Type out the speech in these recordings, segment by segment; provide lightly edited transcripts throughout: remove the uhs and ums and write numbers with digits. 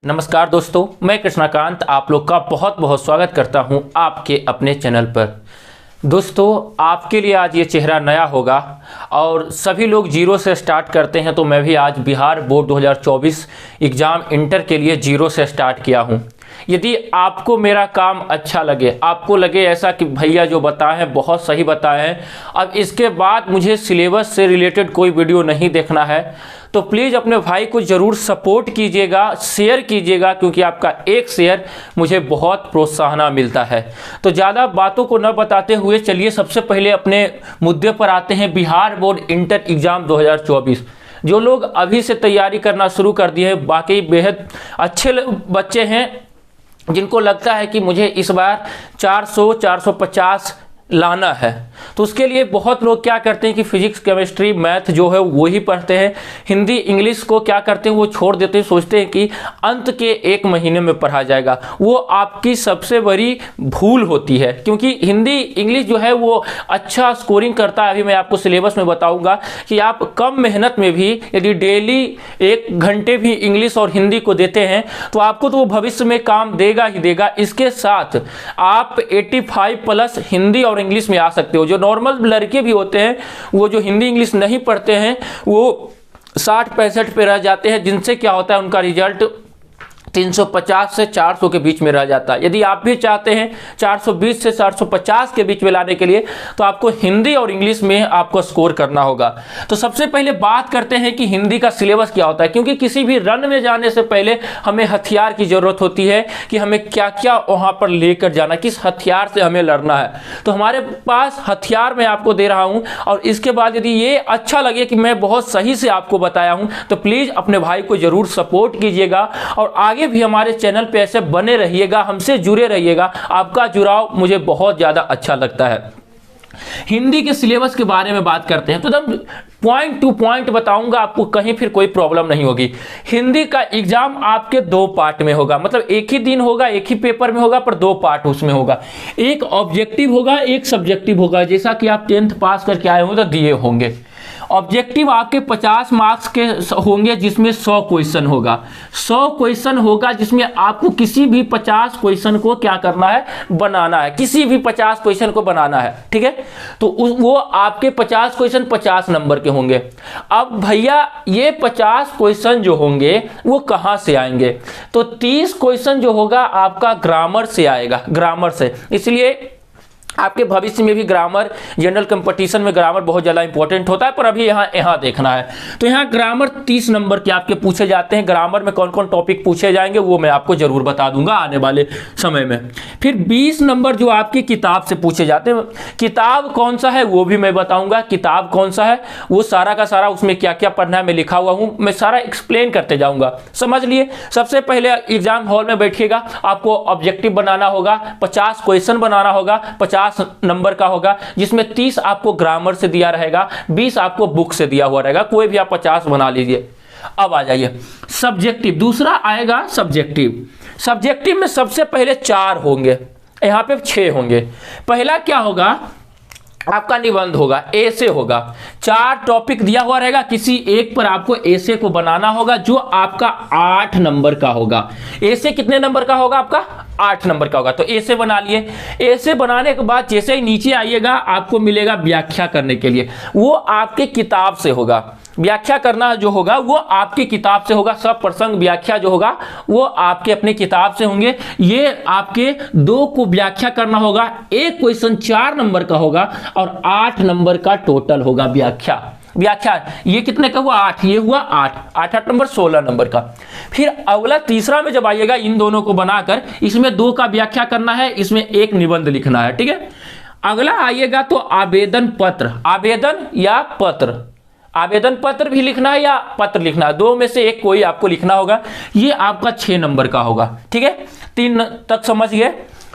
नमस्कार दोस्तों, मैं कृष्णाकांत आप लोग का बहुत बहुत स्वागत करता हूं आपके अपने चैनल पर। दोस्तों, आपके लिए आज ये चेहरा नया होगा और सभी लोग जीरो से स्टार्ट करते हैं, तो मैं भी आज बिहार बोर्ड 2024 एग्ज़ाम इंटर के लिए जीरो से स्टार्ट किया हूं। यदि आपको मेरा काम अच्छा लगे, आपको लगे ऐसा कि भैया जो बताए हैं बहुत सही बताए हैं, अब इसके बाद मुझे सिलेबस से रिलेटेड कोई वीडियो नहीं देखना है, तो प्लीज़ अपने भाई को ज़रूर सपोर्ट कीजिएगा, शेयर कीजिएगा, क्योंकि आपका एक शेयर मुझे बहुत प्रोत्साहन मिलता है। तो ज़्यादा बातों को न बताते हुए चलिए सबसे पहले अपने मुद्दे पर आते हैं। बिहार बोर्ड इंटर एग्ज़ाम 2024 जो लोग अभी से तैयारी करना शुरू कर दिए हैं, बाकी बेहद अच्छे बच्चे हैं जिनको लगता है कि मुझे इस बार 400-450 लाना है, तो उसके लिए बहुत लोग क्या करते हैं कि फिजिक्स केमिस्ट्री मैथ जो है वो ही पढ़ते हैं, हिंदी इंग्लिश को क्या करते हैं वो छोड़ देते हैं, सोचते हैं कि अंत के एक महीने में पढ़ा जाएगा। वो आपकी सबसे बड़ी भूल होती है, क्योंकि हिंदी इंग्लिश जो है वो अच्छा स्कोरिंग करता है। अभी मैं आपको सिलेबस में बताऊंगा कि आप कम मेहनत में भी यदि डेली 1 घंटे भी इंग्लिश और हिंदी को देते हैं तो आपको तो वो भविष्य में काम देगा ही देगा। इसके साथ आप 85+ हिंदी और इंग्लिश में आ सकते हो। जो नॉर्मल लड़के भी होते हैं वो जो हिंदी इंग्लिश नहीं पढ़ते हैं वो 60-65 पे रह जाते हैं, जिनसे क्या होता है उनका रिजल्ट 350 से 400 के बीच में रह जाता है। यदि आप भी चाहते हैं 420 से 450 के बीच में लाने के लिए, तो आपको हिंदी और इंग्लिश में आपको स्कोर करना होगा। तो सबसे पहले बात करते हैं कि हिंदी का सिलेबस क्या होता है, क्योंकि किसी भी रन में जाने से पहले हमें हथियार की ज़रूरत होती है कि हमें क्या क्या वहाँ पर लेकर जाना, किस हथियार से हमें लड़ना है। तो हमारे पास हथियार मैं आपको दे रहा हूँ, और इसके बाद यदि ये अच्छा लगे कि मैं बहुत सही से आपको बताया हूँ, तो प्लीज़ अपने भाई को ज़रूर सपोर्ट कीजिएगा और आगे भी हमारे चैनल पे ऐसे बने रहिएगा, हमसे जुड़े रहिएगा। आपका जुड़ाव मुझे बहुत ज़्यादा अच्छा लगता है। हिंदी के सिलेबस के बारे में बात करते हैं तो एकदम पॉइंट टू पॉइंट बताऊंगा, आपको कहीं फिर कोई प्रॉब्लम नहीं होगी। हिंदी का एग्जाम आपके 2 पार्ट में होगा, मतलब एक ही दिन होगा, एक ही पेपर में होगा, पर 2 पार्ट उसमें होगा। एक ऑब्जेक्टिव होगा, एक सब्जेक्टिव होगा। जैसा कि आप 10th पास करके आए होंगे तो दिए होंगे। ऑब्जेक्टिव आपके 50 मार्क्स के होंगे, जिसमें 100 क्वेश्चन होगा। 100 क्वेश्चन होगा जिसमें आपको किसी भी 50 क्वेश्चन को क्या करना है, बनाना है। किसी भी 50 क्वेश्चन को बनाना है, ठीक है। तो वो आपके 50 क्वेश्चन 50 नंबर के होंगे। अब भैया ये 50 क्वेश्चन जो होंगे वो कहाँ से आएंगे, तो 30 क्वेश्चन जो होगा आपका ग्रामर से आएगा, ग्रामर से। इसलिए आपके भविष्य में भी ग्रामर, जनरल कंपटीशन में ग्रामर बहुत ज़्यादा इंपॉर्टेंट होता है, पर अभी यहाँ देखना है। तो यहाँ ग्रामर 30 नंबर के आपके पूछे जाते हैं। ग्रामर में कौन कौन टॉपिक पूछे जाएंगे वो मैं आपको जरूर बता दूंगा आने वाले समय में। फिर 20 नंबर जो आपकी किताब से पूछे जाते हैं, किताब कौन सा है वो भी मैं बताऊंगा। किताब कौन सा है वो सारा का सारा, उसमें क्या क्या पढ़ना है मैं लिखा हुआ हूँ, मैं सारा एक्सप्लेन करते जाऊँगा, समझ लिए। सबसे पहले एग्जाम हॉल में बैठिएगा, आपको ऑब्जेक्टिव बनाना होगा, 50 क्वेश्चन बनाना होगा, 50 नंबर का होगा, जिसमें 30 आपको ग्रामर से दिया रहेगा, 20 आपको बुक से दिया हुआ रहेगा। कोई भी आप 50 बना लीजिए। अब आ जाइए सब्जेक्टिव, दूसरा आएगा सब्जेक्टिव। सब्जेक्टिव में सबसे पहले 4 होंगे, यहाँ पे 6 होंगे। पहला क्या होगा, आपका निबंध होगा, ऐसे होगा। 4 टॉपिक दिया हुआ रहेगा, किसी एक पर आपको ऐसे को बनाना होगा, जो आपका 8 नंबर का होगा। ऐसे कितने नंबर का होगा आपका, 8 नंबर का होगा। तो ऐसे बना लिए। ऐसे बनाने के बाद जैसे ही नीचे आइएगा आपको मिलेगा व्याख्या करने के लिए, वो आपके किताब से होगा। व्याख्या करना जो होगा वो आपकी किताब से होगा। सब प्रसंग व्याख्या जो होगा वो आपके अपने किताब से होंगे। ये आपके 2 को व्याख्या करना होगा। एक क्वेश्चन 4 नंबर का होगा और 8 नंबर का टोटल होगा व्याख्या। ये कितने का हुआ, 8, ये हुआ 8 नंबर 16 नंबर का। फिर अगला तीसरा में जब आइएगा, इन दोनों को बनाकर इसमें 2 का व्याख्या करना है, इसमें 1 निबंध लिखना है, ठीक है। अगला आइएगा तो आवेदन पत्र, आवेदन या पत्र, आवेदन पत्र भी लिखना है या पत्र लिखना है, 2 में से एक कोई आपको लिखना होगा। ये आपका 6 नंबर का होगा, ठीक है। 3 तक समझ गए।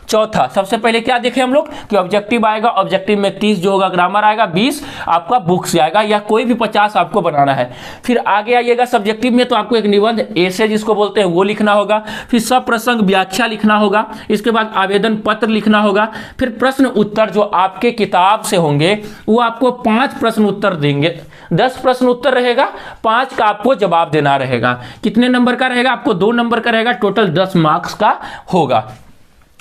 चौथा, सबसे पहले क्या देखें हम लोग कि ऑब्जेक्टिव आएगा। ऑब्जेक्टिव में 30 जो होगा ग्रामर आएगा, 20 आपका बुक से आएगा, या कोई भी 50 आपको बनाना है। फिर आगे आइएगा सब्जेक्टिव में, तो आपको एक निबंध, ऐसे जिसको बोलते हैं, वो लिखना होगा। फिर सब प्रसंग व्याख्या लिखना होगा। इसके बाद आवेदन पत्र लिखना होगा। फिर प्रश्न उत्तर जो आपके किताब से होंगे वो आपको 5 प्रश्न उत्तर 10 प्रश्न उत्तर रहेगा, 5 का आपको जवाब देना रहेगा। कितने नंबर का रहेगा? आपको 2 नंबर का रहेगा, टोटल 10 मार्क्स का होगा।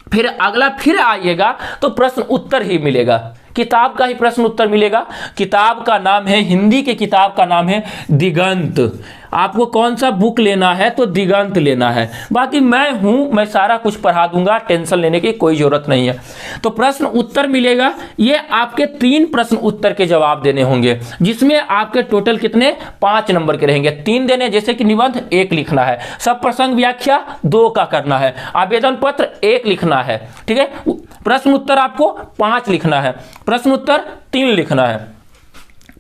फिर अगला फिर आइएगा तो प्रश्न उत्तर ही मिलेगा, किताब का ही प्रश्न उत्तर मिलेगा। किताब का नाम है, हिंदी के किताब का नाम है दिगंत। आपको कौन सा बुक लेना है? तो दिगंत लेना है। बाकी मैं हूं, मैं सारा कुछ पढ़ा दूंगा, टेंशन लेने की कोई जरूरत नहीं है। तो प्रश्न उत्तर मिलेगा, ये आपके 3 प्रश्न उत्तर के जवाब देने होंगे, जिसमें आपके टोटल कितने? 5 नंबर के रहेंगे। 3 देने, जैसे कि निबंध 1 लिखना है, सब प्रसंग व्याख्या 2 का करना है, आवेदन पत्र 1 लिखना है, ठीक है। प्रश्न उत्तर आपको 5 लिखना है, प्रश्न उत्तर 3 लिखना है।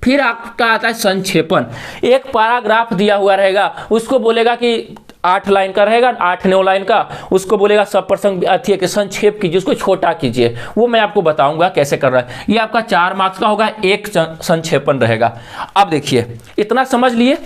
फिर आपका आता है संक्षेपण। एक पैराग्राफ दिया हुआ रहेगा, उसको बोलेगा कि 8 लाइन का रहेगा, 8-9 लाइन का, उसको बोलेगा सब प्रसंग अथी के संक्षेप कीजिए, उसको छोटा कीजिए। वो मैं आपको बताऊंगा कैसे कर रहा है। ये आपका 4 मार्क्स का होगा, 1 संक्षेपण रहेगा। अब देखिए, इतना समझ लिए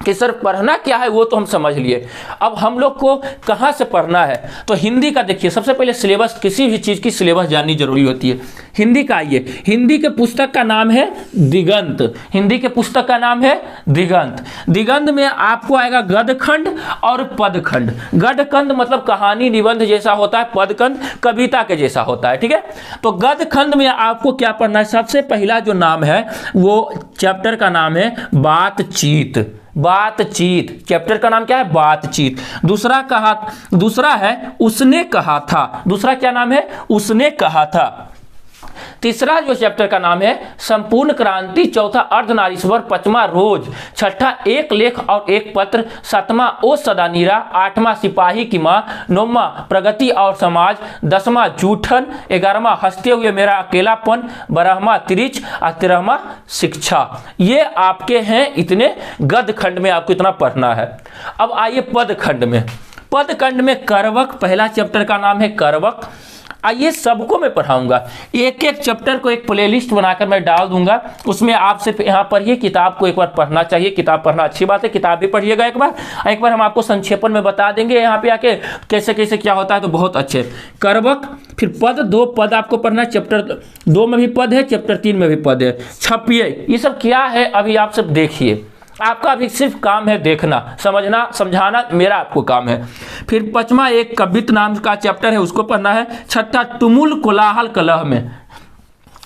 कि सर पढ़ना क्या है, वो तो हम समझ लिए। अब हम लोग को कहाँ से पढ़ना है? तो हिंदी का देखिए, सबसे पहले सिलेबस, किसी भी चीज़ की सिलेबस जाननी जरूरी होती है। हिंदी का आइए, हिंदी के पुस्तक का नाम है दिगंत। हिंदी के पुस्तक का नाम है दिगंत। दिगंत में आपको आएगा गद्यखंड और पदखंड। गद्यखंड मतलब कहानी निबंध जैसा होता है, पदखंड कविता के जैसा होता है, ठीक है। तो गद्यखंड में आपको क्या पढ़ना है? सबसे पहला जो नाम है, वो चैप्टर का नाम है बातचीत। बातचीत, चैप्टर का नाम क्या है? बातचीत। दूसरा है उसने कहा था। दूसरा क्या नाम है? उसने कहा था। तीसरा जो चैप्टर का नाम है संपूर्ण क्रांति। चौथा अर्धनारीश्वर। 5वां रोज। 6ठा एक लेख और एक पत्र। 7वां ओ सदानीरा। 8वां सिपाही की मां। 9वां प्रगति और समाज। 10वां जूठन। 11वां हंसते हुए मेरा अकेलापन। 12वां तिरिच और 13वां शिक्षा। ये आपके हैं इतने। गद्य खंड में आपको इतना पढ़ना है। अब आइए पद खंड में। पद खंड में करवक, पहला चैप्टर का नाम है करवक। आइए सबको मैं पढ़ाऊंगा, एक एक चैप्टर को एक प्लेलिस्ट बनाकर मैं डाल दूंगा, उसमें आप सिर्फ यहाँ पर ये किताब को एक बार पढ़ना चाहिए। किताब पढ़ना अच्छी बात है, किताब भी पढ़िएगा एक बार हम आपको संक्षेपण में बता देंगे यहाँ पे आके कैसे कैसे क्या होता है, तो बहुत अच्छे। करवक, फिर पद, 2 पद आपको पढ़ना है। चैप्टर 2 में भी पद है, चैप्टर 3 में भी पद है। छपिए, ये सब क्या है अभी आप सब देखिए, आपका अभी सिर्फ काम है देखना, समझना, समझाना मेरा आपको काम है। फिर 5वां एक कवित नाम का चैप्टर है, उसको पढ़ना है। 6ठा तुमुल कोलाहल कलह में।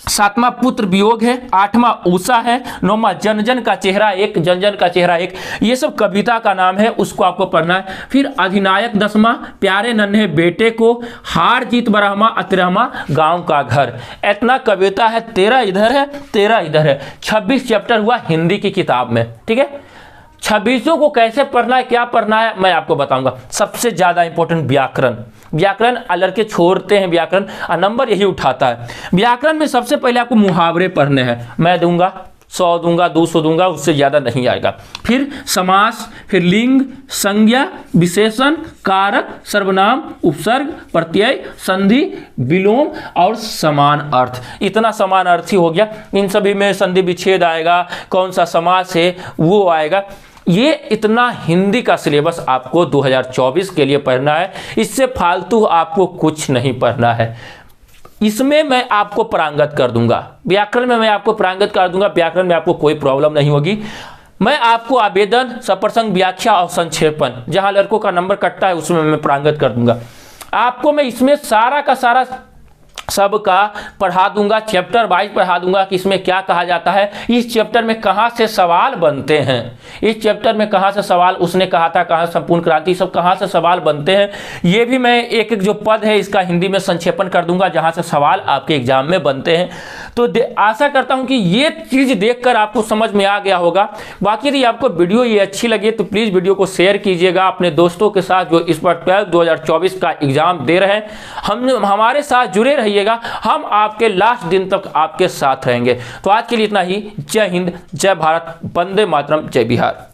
7वां पुत्र वियोग है। 8वां उषा है। 9वां जन जन का चेहरा एक, जन जन का चेहरा एक। ये सब कविता का नाम है, उसको आपको पढ़ना है। फिर अधिनायक 10वां प्यारे नन्हे बेटे को। हार जीत 12वां। 13वां गांव का घर। इतना कविता है, 13 इधर है, 13 इधर है। 26 चैप्टर हुआ हिंदी की किताब में, ठीक है। 26 को कैसे पढ़ना है, क्या पढ़ना है, मैं आपको बताऊंगा। सबसे ज्यादा इंपॉर्टेंट व्याकरण। व्याकरण लड़के छोड़ते हैं व्याकरण, और नंबर यही उठाता है। व्याकरण में सबसे पहले आपको मुहावरे पढ़ने हैं। मैं दूंगा 100 दूंगा, 200 दूंगा, उससे ज्यादा नहीं आएगा। फिर समास, फिर लिंग, संज्ञा, विशेषण, कारक, सर्वनाम, उपसर्ग, प्रत्यय, संधि, विलोम और समान अर्थ। इतना समान अर्थ ही हो गया। इन सभी में संधि विच्छेद आएगा, कौन सा समास है वो आएगा। ये इतना हिंदी का सिलेबस आपको 2024 के लिए पढ़ना है। इससे फालतू आपको कुछ नहीं पढ़ना है। इसमें मैं आपको पारंगत कर दूंगा, व्याकरण में मैं आपको पारंगत कर दूंगा। व्याकरण में आपको कोई प्रॉब्लम नहीं होगी। मैं आपको आवेदन, सप्रसंग, व्याख्या और संक्षेपण, जहां लड़कों का नंबर कटता है उसमें मैं पारंगत कर दूंगा। आपको मैं इसमें सारा का सारा सबका पढ़ा दूंगा, चैप्टर वाइज पढ़ा दूंगा कि इसमें क्या कहा जाता है, इस चैप्टर में कहाँ से सवाल बनते हैं, इस चैप्टर में कहाँ से सवाल, उसने कहा था कहाँ, संपूर्ण क्रांति, सब कहाँ से सवाल बनते हैं। ये भी मैं एक एक जो पद है इसका हिंदी में संक्षेपण कर दूंगा, जहाँ से सवाल आपके एग्जाम में बनते हैं। तो आशा करता हूँ कि ये चीज़ देखकर आपको समझ में आ गया होगा। बाकी यदि आपको वीडियो ये अच्छी लगी तो प्लीज़ वीडियो को शेयर कीजिएगा अपने दोस्तों के साथ जो इस बार 12 2024 का एग्जाम दे रहे हैं। हमारे साथ जुड़े रहिएगा, हम आपके लास्ट दिन तक आपके साथ रहेंगे। तो आज के लिए इतना ही। जय हिंद, जय भारत, वंदे मातरम, जय बिहार।